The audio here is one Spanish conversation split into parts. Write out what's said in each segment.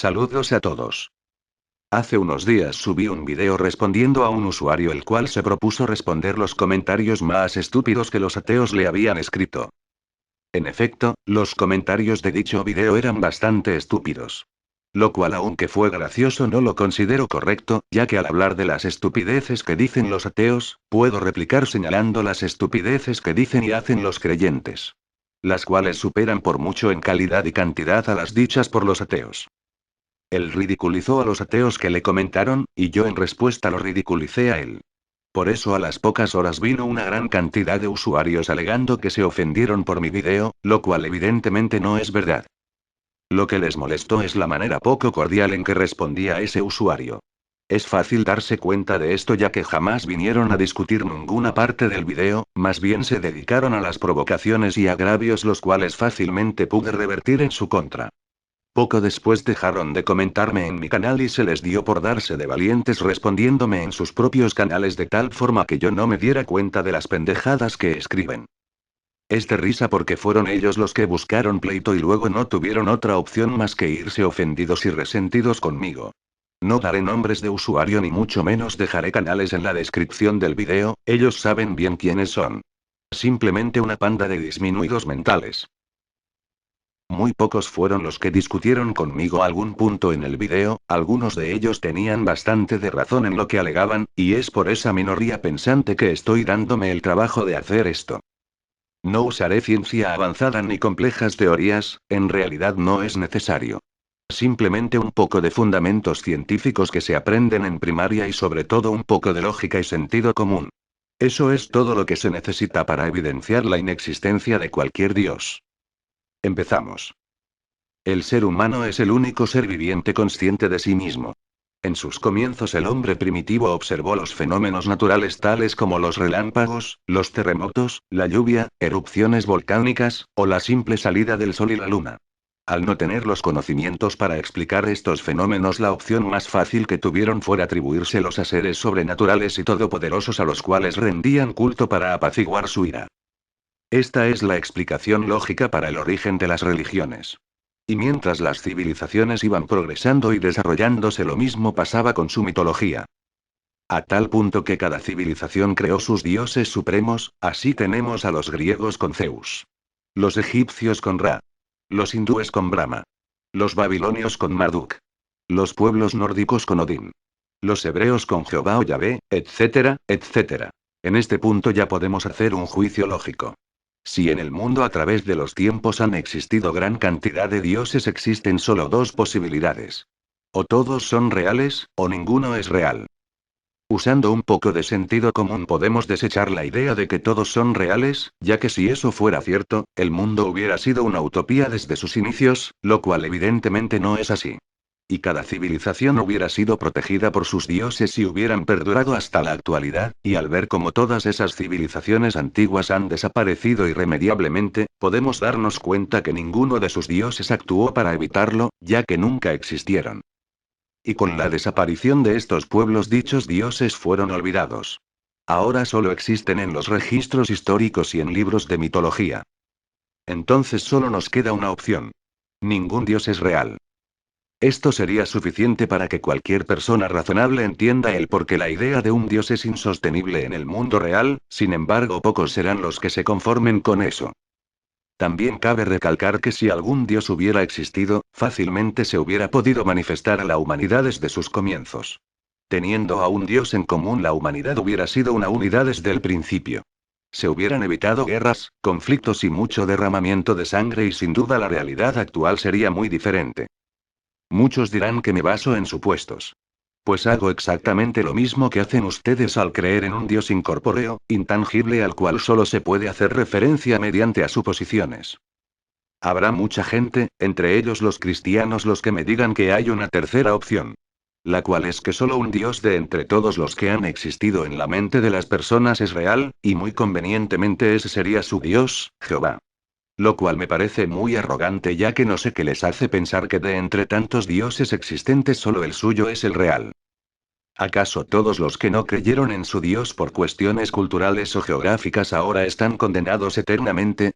Saludos a todos. Hace unos días subí un video respondiendo a un usuario el cual se propuso responder los comentarios más estúpidos que los ateos le habían escrito. En efecto, los comentarios de dicho video eran bastante estúpidos. Lo cual, aunque fue gracioso, no lo considero correcto, ya que al hablar de las estupideces que dicen los ateos, puedo replicar señalando las estupideces que dicen y hacen los creyentes. Las cuales superan por mucho en calidad y cantidad a las dichas por los ateos. Él ridiculizó a los ateos que le comentaron, y yo en respuesta lo ridiculicé a él. Por eso a las pocas horas vino una gran cantidad de usuarios alegando que se ofendieron por mi video, lo cual evidentemente no es verdad. Lo que les molestó es la manera poco cordial en que respondí a ese usuario. Es fácil darse cuenta de esto ya que jamás vinieron a discutir ninguna parte del video, más bien se dedicaron a las provocaciones y agravios los cuales fácilmente pude revertir en su contra. Poco después dejaron de comentarme en mi canal y se les dio por darse de valientes respondiéndome en sus propios canales de tal forma que yo no me diera cuenta de las pendejadas que escriben. Es de risa porque fueron ellos los que buscaron pleito y luego no tuvieron otra opción más que irse ofendidos y resentidos conmigo. No daré nombres de usuario ni mucho menos dejaré canales en la descripción del video, ellos saben bien quiénes son. Simplemente una panda de disminuidos mentales. Muy pocos fueron los que discutieron conmigo algún punto en el video, algunos de ellos tenían bastante de razón en lo que alegaban, y es por esa minoría pensante que estoy dándome el trabajo de hacer esto. No usaré ciencia avanzada ni complejas teorías, en realidad no es necesario. Simplemente un poco de fundamentos científicos que se aprenden en primaria y sobre todo un poco de lógica y sentido común. Eso es todo lo que se necesita para evidenciar la inexistencia de cualquier dios. Empezamos. El ser humano es el único ser viviente consciente de sí mismo. En sus comienzos el hombre primitivo observó los fenómenos naturales tales como los relámpagos, los terremotos, la lluvia, erupciones volcánicas, o la simple salida del sol y la luna. Al no tener los conocimientos para explicar estos fenómenos, la opción más fácil que tuvieron fue atribuírselos a seres sobrenaturales y todopoderosos a los cuales rendían culto para apaciguar su ira. Esta es la explicación lógica para el origen de las religiones. Y mientras las civilizaciones iban progresando y desarrollándose, lo mismo pasaba con su mitología. A tal punto que cada civilización creó sus dioses supremos, así tenemos a los griegos con Zeus. Los egipcios con Ra. Los hindúes con Brahma. Los babilonios con Marduk. Los pueblos nórdicos con Odín. Los hebreos con Jehová o Yahvé, etcétera, etcétera. En este punto ya podemos hacer un juicio lógico. Si en el mundo a través de los tiempos han existido gran cantidad de dioses, existen solo dos posibilidades. O todos son reales, o ninguno es real. Usando un poco de sentido común podemos desechar la idea de que todos son reales, ya que si eso fuera cierto, el mundo hubiera sido una utopía desde sus inicios, lo cual evidentemente no es así. Y cada civilización hubiera sido protegida por sus dioses y hubieran perdurado hasta la actualidad, y al ver cómo todas esas civilizaciones antiguas han desaparecido irremediablemente, podemos darnos cuenta que ninguno de sus dioses actuó para evitarlo, ya que nunca existieron. Y con la desaparición de estos pueblos, dichos dioses fueron olvidados. Ahora solo existen en los registros históricos y en libros de mitología. Entonces solo nos queda una opción. Ningún dios es real. Esto sería suficiente para que cualquier persona razonable entienda el por qué la idea de un dios es insostenible en el mundo real, sin embargo pocos serán los que se conformen con eso. También cabe recalcar que si algún dios hubiera existido, fácilmente se hubiera podido manifestar a la humanidad desde sus comienzos. Teniendo a un dios en común, la humanidad hubiera sido una unidad desde el principio. Se hubieran evitado guerras, conflictos y mucho derramamiento de sangre, y sin duda la realidad actual sería muy diferente. Muchos dirán que me baso en supuestos. Pues hago exactamente lo mismo que hacen ustedes al creer en un Dios incorpóreo, intangible, al cual solo se puede hacer referencia mediante a suposiciones. Habrá mucha gente, entre ellos los cristianos, los que me digan que hay una tercera opción. La cual es que solo un Dios de entre todos los que han existido en la mente de las personas es real, y muy convenientemente ese sería su Dios, Jehová. Lo cual me parece muy arrogante, ya que no sé qué les hace pensar que de entre tantos dioses existentes solo el suyo es el real. ¿Acaso todos los que no creyeron en su Dios por cuestiones culturales o geográficas ahora están condenados eternamente?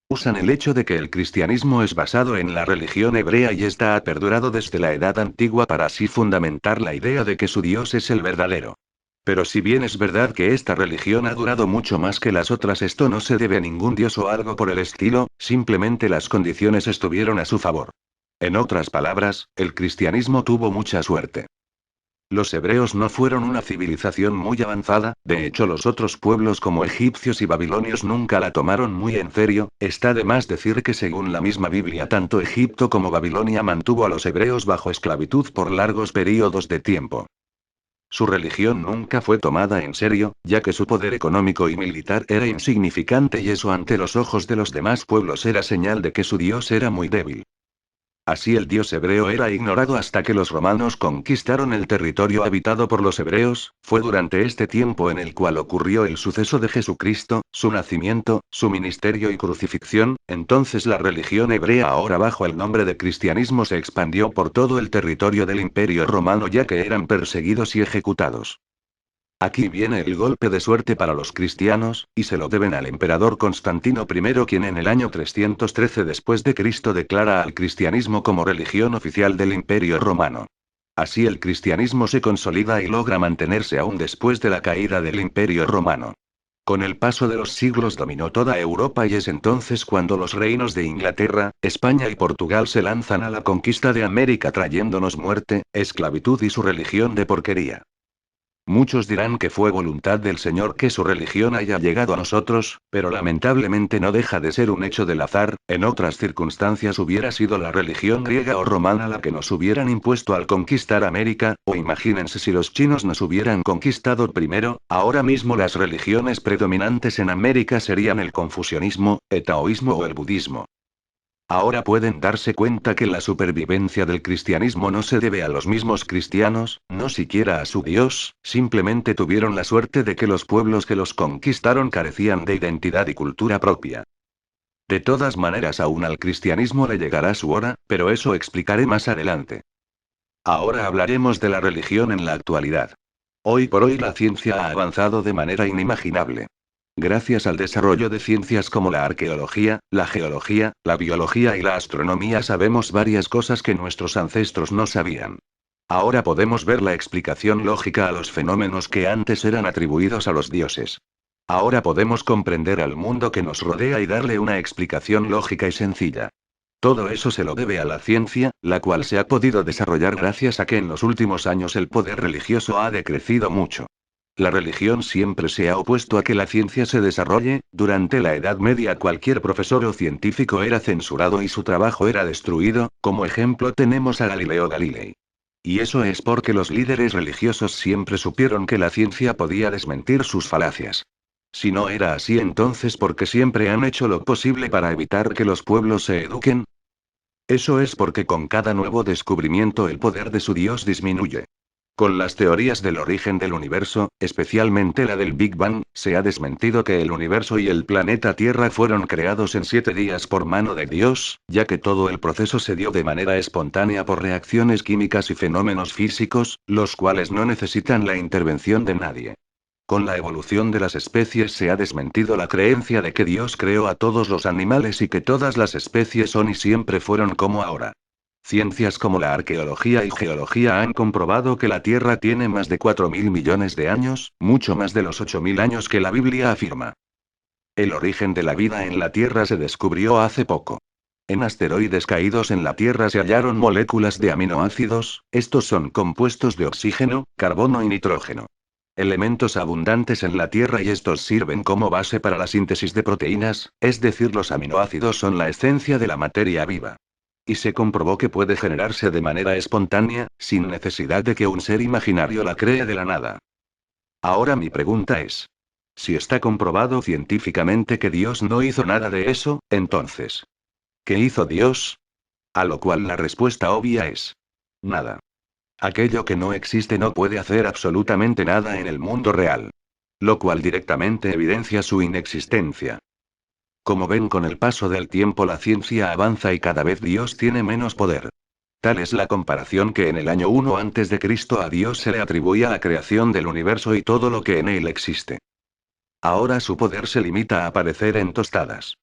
Usan el hecho de que el cristianismo es basado en la religión hebrea y esta ha perdurado desde la Edad Antigua para así fundamentar la idea de que su Dios es el verdadero. Pero si bien es verdad que esta religión ha durado mucho más que las otras, esto no se debe a ningún dios o algo por el estilo, simplemente las condiciones estuvieron a su favor. En otras palabras, el cristianismo tuvo mucha suerte. Los hebreos no fueron una civilización muy avanzada, de hecho los otros pueblos como egipcios y babilonios nunca la tomaron muy en serio. Está de más decir que según la misma Biblia tanto Egipto como Babilonia mantuvo a los hebreos bajo esclavitud por largos períodos de tiempo. Su religión nunca fue tomada en serio, ya que su poder económico y militar era insignificante y eso ante los ojos de los demás pueblos era señal de que su Dios era muy débil. Así el dios hebreo era ignorado hasta que los romanos conquistaron el territorio habitado por los hebreos. Fue durante este tiempo en el cual ocurrió el suceso de Jesucristo, su nacimiento, su ministerio y crucifixión. Entonces la religión hebrea, ahora bajo el nombre de cristianismo, se expandió por todo el territorio del Imperio Romano, ya que eran perseguidos y ejecutados. Aquí viene el golpe de suerte para los cristianos, y se lo deben al emperador Constantino I, quien en el año 313 después de Cristo declara al cristianismo como religión oficial del Imperio Romano. Así el cristianismo se consolida y logra mantenerse aún después de la caída del Imperio Romano. Con el paso de los siglos dominó toda Europa y es entonces cuando los reinos de Inglaterra, España y Portugal se lanzan a la conquista de América trayéndonos muerte, esclavitud y su religión de porquería. Muchos dirán que fue voluntad del Señor que su religión haya llegado a nosotros, pero lamentablemente no deja de ser un hecho del azar. En otras circunstancias hubiera sido la religión griega o romana la que nos hubieran impuesto al conquistar América, o imagínense si los chinos nos hubieran conquistado primero. Ahora mismo las religiones predominantes en América serían el confucianismo, el taoísmo o el budismo. Ahora pueden darse cuenta que la supervivencia del cristianismo no se debe a los mismos cristianos, no siquiera a su Dios, simplemente tuvieron la suerte de que los pueblos que los conquistaron carecían de identidad y cultura propia. De todas maneras, aún al cristianismo le llegará su hora, pero eso explicaré más adelante. Ahora hablaremos de la religión en la actualidad. Hoy por hoy la ciencia ha avanzado de manera inimaginable. Gracias al desarrollo de ciencias como la arqueología, la geología, la biología y la astronomía sabemos varias cosas que nuestros ancestros no sabían. Ahora podemos ver la explicación lógica a los fenómenos que antes eran atribuidos a los dioses. Ahora podemos comprender al mundo que nos rodea y darle una explicación lógica y sencilla. Todo eso se lo debe a la ciencia, la cual se ha podido desarrollar gracias a que en los últimos años el poder religioso ha decrecido mucho. La religión siempre se ha opuesto a que la ciencia se desarrolle. Durante la Edad Media cualquier profesor o científico era censurado y su trabajo era destruido. Como ejemplo tenemos a Galileo Galilei. Y eso es porque los líderes religiosos siempre supieron que la ciencia podía desmentir sus falacias. Si no era así, entonces ¿por qué siempre han hecho lo posible para evitar que los pueblos se eduquen? Eso es porque con cada nuevo descubrimiento el poder de su Dios disminuye. Con las teorías del origen del universo, especialmente la del Big Bang, se ha desmentido que el universo y el planeta Tierra fueron creados en 7 días por mano de Dios, ya que todo el proceso se dio de manera espontánea por reacciones químicas y fenómenos físicos, los cuales no necesitan la intervención de nadie. Con la evolución de las especies se ha desmentido la creencia de que Dios creó a todos los animales y que todas las especies son y siempre fueron como ahora. Ciencias como la arqueología y geología han comprobado que la Tierra tiene más de 4.000 millones de años, mucho más de los 8.000 años que la Biblia afirma. El origen de la vida en la Tierra se descubrió hace poco. En asteroides caídos en la Tierra se hallaron moléculas de aminoácidos, estos son compuestos de oxígeno, carbono y nitrógeno. Elementos abundantes en la Tierra y estos sirven como base para la síntesis de proteínas, es decir, los aminoácidos son la esencia de la materia viva. Y se comprobó que puede generarse de manera espontánea, sin necesidad de que un ser imaginario la cree de la nada. Ahora mi pregunta es: si está comprobado científicamente que Dios no hizo nada de eso, entonces, ¿qué hizo Dios? A lo cual la respuesta obvia es: nada. Aquello que no existe no puede hacer absolutamente nada en el mundo real. Lo cual directamente evidencia su inexistencia. Como ven, con el paso del tiempo la ciencia avanza y cada vez Dios tiene menos poder. Tal es la comparación que en el año 1 antes de Cristo a Dios se le atribuía la creación del universo y todo lo que en él existe. Ahora su poder se limita a aparecer en tostadas.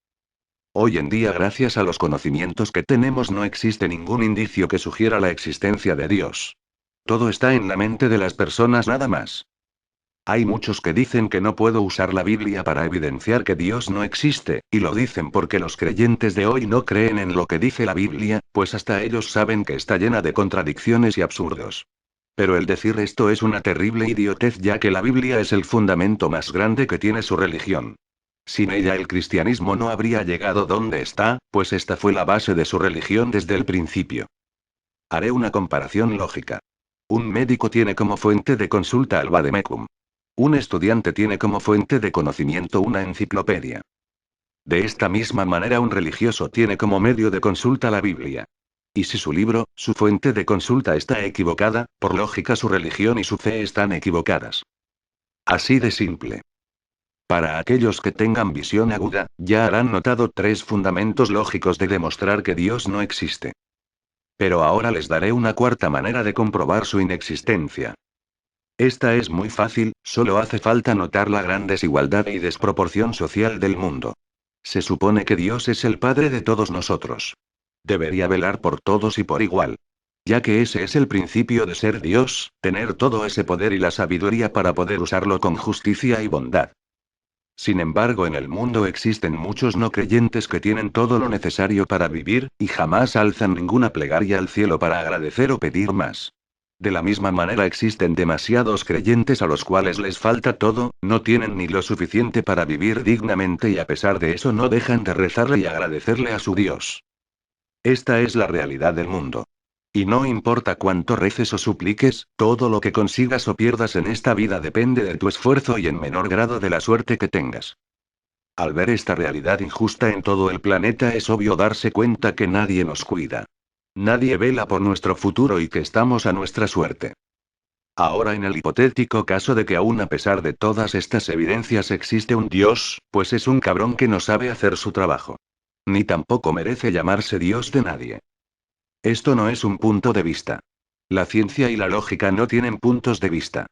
Hoy en día, gracias a los conocimientos que tenemos, no existe ningún indicio que sugiera la existencia de Dios. Todo está en la mente de las personas nada más. Hay muchos que dicen que no puedo usar la Biblia para evidenciar que Dios no existe, y lo dicen porque los creyentes de hoy no creen en lo que dice la Biblia, pues hasta ellos saben que está llena de contradicciones y absurdos. Pero el decir esto es una terrible idiotez, ya que la Biblia es el fundamento más grande que tiene su religión. Sin ella el cristianismo no habría llegado donde está, pues esta fue la base de su religión desde el principio. Haré una comparación lógica. Un médico tiene como fuente de consulta al Vademecum. Un estudiante tiene como fuente de conocimiento una enciclopedia. De esta misma manera, un religioso tiene como medio de consulta la Biblia. Y si su libro, su fuente de consulta, está equivocada, por lógica su religión y su fe están equivocadas. Así de simple. Para aquellos que tengan visión aguda, ya habrán notado tres fundamentos lógicos de demostrar que Dios no existe. Pero ahora les daré una cuarta manera de comprobar su inexistencia. Esta es muy fácil, solo hace falta notar la gran desigualdad y desproporción social del mundo. Se supone que Dios es el Padre de todos nosotros. Debería velar por todos y por igual. Ya que ese es el principio de ser Dios, tener todo ese poder y la sabiduría para poder usarlo con justicia y bondad. Sin embargo, en el mundo existen muchos no creyentes que tienen todo lo necesario para vivir, y jamás alzan ninguna plegaria al cielo para agradecer o pedir más. De la misma manera, existen demasiados creyentes a los cuales les falta todo, no tienen ni lo suficiente para vivir dignamente, y a pesar de eso no dejan de rezarle y agradecerle a su Dios. Esta es la realidad del mundo. Y no importa cuánto reces o supliques, todo lo que consigas o pierdas en esta vida depende de tu esfuerzo y en menor grado de la suerte que tengas. Al ver esta realidad injusta en todo el planeta, es obvio darse cuenta que nadie nos cuida. Nadie vela por nuestro futuro y que estamos a nuestra suerte. Ahora, en el hipotético caso de que aún a pesar de todas estas evidencias existe un Dios, pues es un cabrón que no sabe hacer su trabajo. Ni tampoco merece llamarse Dios de nadie. Esto no es un punto de vista. La ciencia y la lógica no tienen puntos de vista.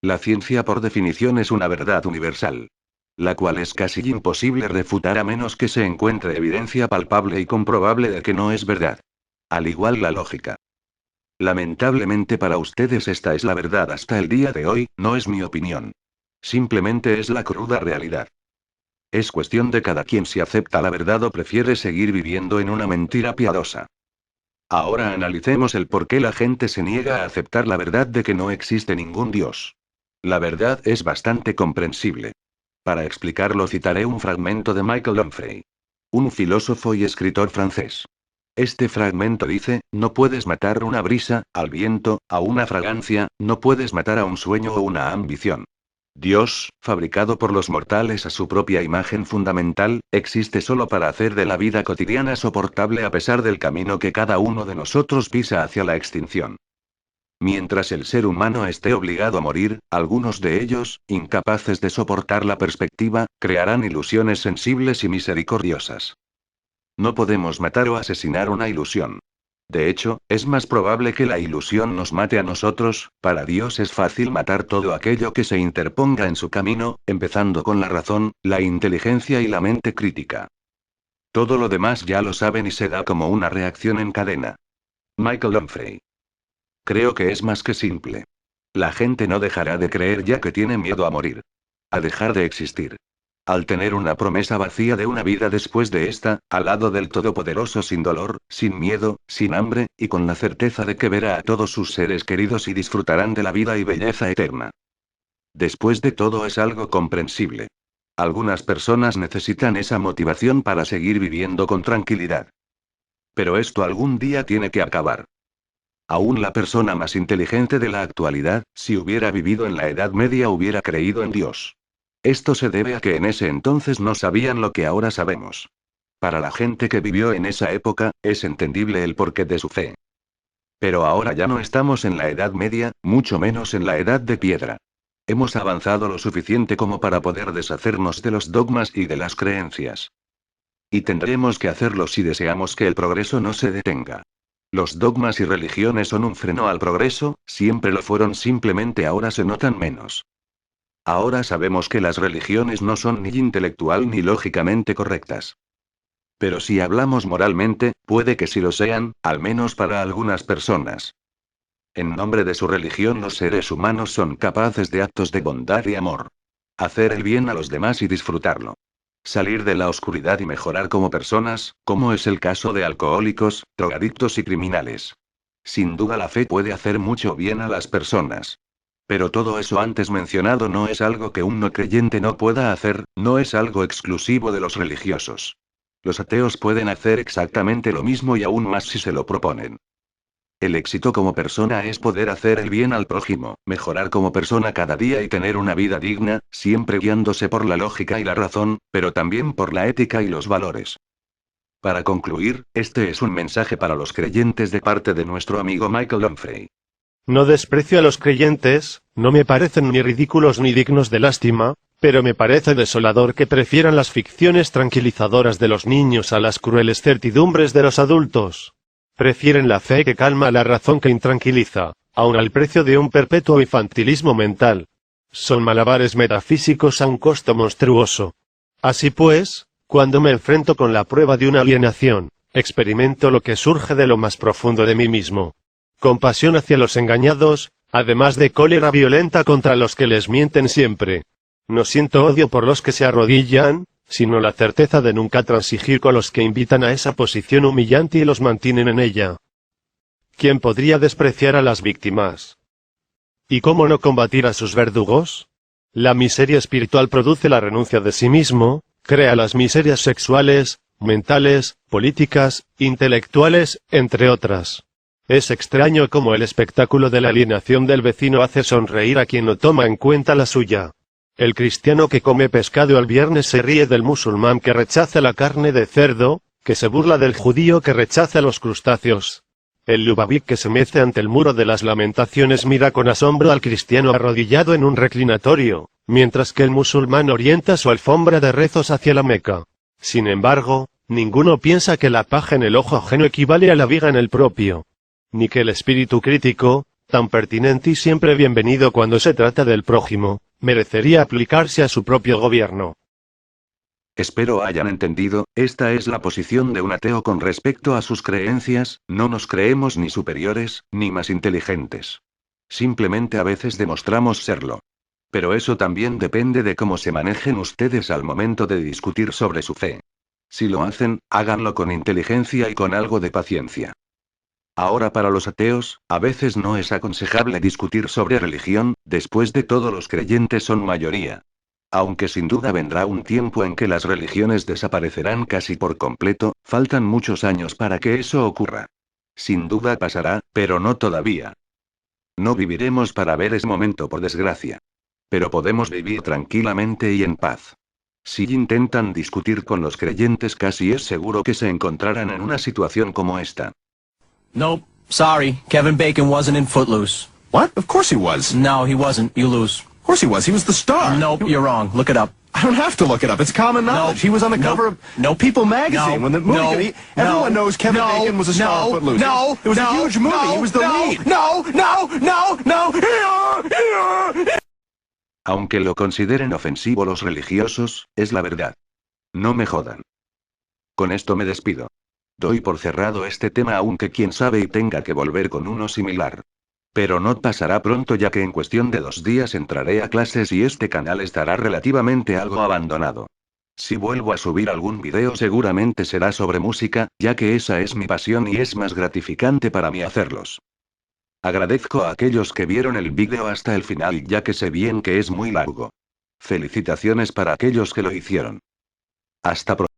La ciencia por definición es una verdad universal, la cual es casi imposible refutar a menos que se encuentre evidencia palpable y comprobable de que no es verdad. Al igual la lógica. Lamentablemente para ustedes esta es la verdad hasta el día de hoy, no es mi opinión. Simplemente es la cruda realidad. Es cuestión de cada quien si acepta la verdad o prefiere seguir viviendo en una mentira piadosa. Ahora analicemos el por qué la gente se niega a aceptar la verdad de que no existe ningún Dios. La verdad es bastante comprensible. Para explicarlo citaré un fragmento de Michael Onfray, un filósofo y escritor francés. Este fragmento dice: no puedes matar una brisa, al viento, a una fragancia, no puedes matar a un sueño o una ambición. Dios, fabricado por los mortales a su propia imagen fundamental, existe solo para hacer de la vida cotidiana soportable a pesar del camino que cada uno de nosotros pisa hacia la extinción. Mientras el ser humano esté obligado a morir, algunos de ellos, incapaces de soportar la perspectiva, crearán ilusiones sensibles y misericordiosas. No podemos matar o asesinar una ilusión. De hecho, es más probable que la ilusión nos mate a nosotros. Para Dios es fácil matar todo aquello que se interponga en su camino, empezando con la razón, la inteligencia y la mente crítica. Todo lo demás ya lo saben y se da como una reacción en cadena. Michael Onfray. Creo que es más que simple. La gente no dejará de creer ya que tiene miedo a morir. A dejar de existir. Al tener una promesa vacía de una vida después de esta, al lado del Todopoderoso, sin dolor, sin miedo, sin hambre, y con la certeza de que verá a todos sus seres queridos y disfrutarán de la vida y belleza eterna. Después de todo es algo comprensible. Algunas personas necesitan esa motivación para seguir viviendo con tranquilidad. Pero esto algún día tiene que acabar. Aún la persona más inteligente de la actualidad, si hubiera vivido en la Edad Media, hubiera creído en Dios. Esto se debe a que en ese entonces no sabían lo que ahora sabemos. Para la gente que vivió en esa época, es entendible el porqué de su fe. Pero ahora ya no estamos en la Edad Media, mucho menos en la Edad de Piedra. Hemos avanzado lo suficiente como para poder deshacernos de los dogmas y de las creencias. Y tendremos que hacerlo si deseamos que el progreso no se detenga. Los dogmas y religiones son un freno al progreso, siempre lo fueron, simplemente ahora se notan menos. Ahora sabemos que las religiones no son ni intelectual ni lógicamente correctas. Pero si hablamos moralmente, puede que sí lo sean, al menos para algunas personas. En nombre de su religión los seres humanos son capaces de actos de bondad y amor. Hacer el bien a los demás y disfrutarlo. Salir de la oscuridad y mejorar como personas, como es el caso de alcohólicos, drogadictos y criminales. Sin duda la fe puede hacer mucho bien a las personas. Pero todo eso antes mencionado no es algo que un no creyente no pueda hacer, no es algo exclusivo de los religiosos. Los ateos pueden hacer exactamente lo mismo y aún más si se lo proponen. El éxito como persona es poder hacer el bien al prójimo, mejorar como persona cada día y tener una vida digna, siempre guiándose por la lógica y la razón, pero también por la ética y los valores. Para concluir, este es un mensaje para los creyentes de parte de nuestro amigo Michael Onfray. No desprecio a los creyentes, no me parecen ni ridículos ni dignos de lástima, pero me parece desolador que prefieran las ficciones tranquilizadoras de los niños a las crueles certidumbres de los adultos. Prefieren la fe que calma a la razón que intranquiliza, aun al precio de un perpetuo infantilismo mental. Son malabares metafísicos a un costo monstruoso. Así pues, cuando me enfrento con la prueba de una alienación, experimento lo que surge de lo más profundo de mí mismo. Compasión hacia los engañados, además de cólera violenta contra los que les mienten siempre. No siento odio por los que se arrodillan, sino la certeza de nunca transigir con los que invitan a esa posición humillante y los mantienen en ella. ¿Quién podría despreciar a las víctimas? ¿Y cómo no combatir a sus verdugos? La miseria espiritual produce la renuncia de sí mismo, crea las miserias sexuales, mentales, políticas, intelectuales, entre otras. Es extraño cómo el espectáculo de la alienación del vecino hace sonreír a quien no toma en cuenta la suya. El cristiano que come pescado el viernes se ríe del musulmán que rechaza la carne de cerdo, que se burla del judío que rechaza los crustáceos. El Lubavitch que se mece ante el muro de las lamentaciones mira con asombro al cristiano arrodillado en un reclinatorio, mientras que el musulmán orienta su alfombra de rezos hacia la Meca. Sin embargo, ninguno piensa que la paja en el ojo ajeno equivale a la viga en el propio. Ni que el espíritu crítico, tan pertinente y siempre bienvenido cuando se trata del prójimo, merecería aplicarse a su propio gobierno. Espero hayan entendido, esta es la posición de un ateo con respecto a sus creencias, no nos creemos ni superiores, ni más inteligentes. Simplemente a veces demostramos serlo. Pero eso también depende de cómo se manejen ustedes al momento de discutir sobre su fe. Si lo hacen, háganlo con inteligencia y con algo de paciencia. Ahora para los ateos, a veces no es aconsejable discutir sobre religión, después de todo los creyentes son mayoría. Aunque sin duda vendrá un tiempo en que las religiones desaparecerán casi por completo, faltan muchos años para que eso ocurra. Sin duda pasará, pero no todavía. No viviremos para ver ese momento por desgracia. Pero podemos vivir tranquilamente y en paz. Si intentan discutir con los creyentes casi es seguro que se encontrarán en una situación como esta. Nope, sorry, Kevin Bacon wasn't in Footloose. What? Of course he was. No, he wasn't. You lose. Of course he was. He was the star. Nope, you're wrong. Look it up. I don't have to look it up. It's common knowledge. He was on the cover of People magazine when the movie. Everyone knows Kevin Bacon was a star of Footloose. It was a huge movie. He was the lead. Aunque lo consideren ofensivo los religiosos, es la verdad. No me jodan. Con esto me despido. Doy por cerrado este tema aunque quién sabe y tenga que volver con uno similar. Pero no pasará pronto ya que en cuestión de 2 días entraré a clases y este canal estará relativamente algo abandonado. Si vuelvo a subir algún video seguramente será sobre música, ya que esa es mi pasión y es más gratificante para mí hacerlos. Agradezco a aquellos que vieron el vídeo hasta el final ya que sé bien que es muy largo. Felicitaciones para aquellos que lo hicieron. Hasta pronto.